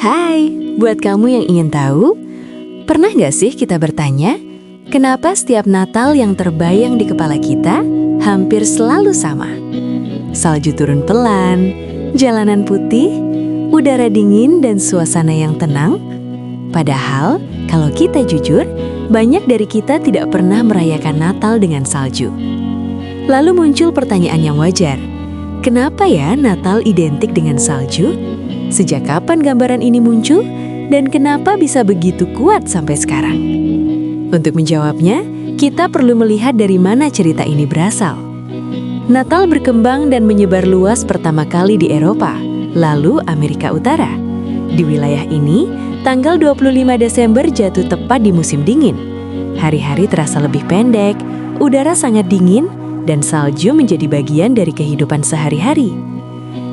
Hai, buat kamu yang ingin tahu, pernah nggak sih kita bertanya, kenapa setiap Natal yang terbayang di kepala kita hampir selalu sama? Salju turun pelan, jalanan putih, udara dingin dan suasana yang tenang. Padahal, kalau kita jujur, banyak dari kita tidak pernah merayakan Natal dengan salju. Lalu muncul pertanyaan yang wajar, kenapa ya Natal identik dengan salju? Sejak kapan gambaran ini muncul? Dan kenapa bisa begitu kuat sampai sekarang? Untuk menjawabnya, kita perlu melihat dari mana cerita ini berasal. Natal berkembang dan menyebar luas pertama kali di Eropa, lalu Amerika Utara. Di wilayah ini, tanggal 25 Desember jatuh tepat di musim dingin. Hari-hari terasa lebih pendek, udara sangat dingin, dan salju menjadi bagian dari kehidupan sehari-hari.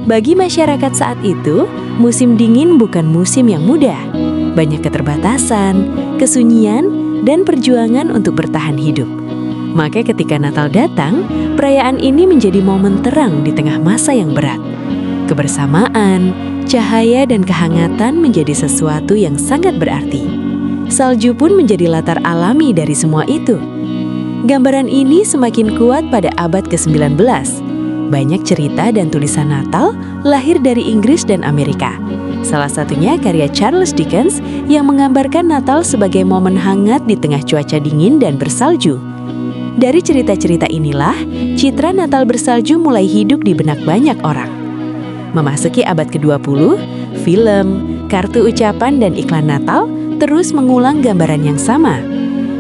Bagi masyarakat saat itu, musim dingin bukan musim yang mudah. Banyak keterbatasan, kesunyian, dan perjuangan untuk bertahan hidup. Maka ketika Natal datang, perayaan ini menjadi momen terang di tengah masa yang berat. Kebersamaan, cahaya, dan kehangatan menjadi sesuatu yang sangat berarti. Salju pun menjadi latar alami dari semua itu. Gambaran ini semakin kuat pada abad ke-19. Banyak cerita dan tulisan Natal lahir dari Inggris dan Amerika. Salah satunya karya Charles Dickens yang menggambarkan Natal sebagai momen hangat di tengah cuaca dingin dan bersalju. Dari cerita-cerita inilah, citra Natal bersalju mulai hidup di benak banyak orang. Memasuki abad ke-20, film, kartu ucapan, dan iklan Natal terus mengulang gambaran yang sama.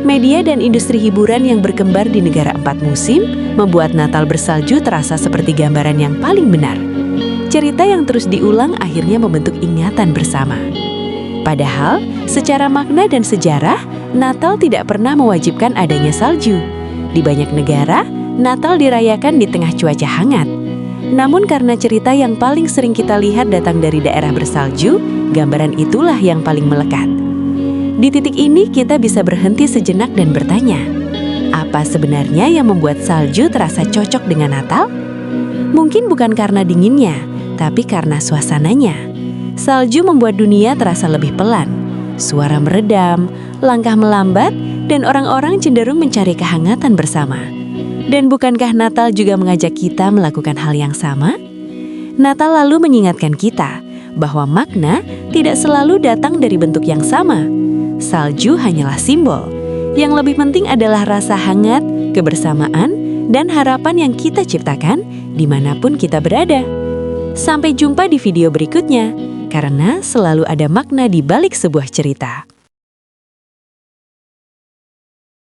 Media dan industri hiburan yang berkembar di negara 4 musim membuat Natal bersalju terasa seperti gambaran yang paling benar. Cerita yang terus diulang akhirnya membentuk ingatan bersama. Padahal, secara makna dan sejarah, Natal tidak pernah mewajibkan adanya salju. Di banyak negara, Natal dirayakan di tengah cuaca hangat. Namun karena cerita yang paling sering kita lihat datang dari daerah bersalju, gambaran itulah yang paling melekat. Di titik ini kita bisa berhenti sejenak dan bertanya, apa sebenarnya yang membuat salju terasa cocok dengan Natal? Mungkin bukan karena dinginnya, tapi karena suasananya. Salju membuat dunia terasa lebih pelan, suara meredam, langkah melambat, dan orang-orang cenderung mencari kehangatan bersama. Dan bukankah Natal juga mengajak kita melakukan hal yang sama? Natal lalu mengingatkan kita bahwa makna tidak selalu datang dari bentuk yang sama. Salju hanyalah simbol. Yang lebih penting adalah rasa hangat, kebersamaan, dan harapan yang kita ciptakan dimanapun kita berada. Sampai jumpa di video berikutnya, karena selalu ada makna di balik sebuah cerita.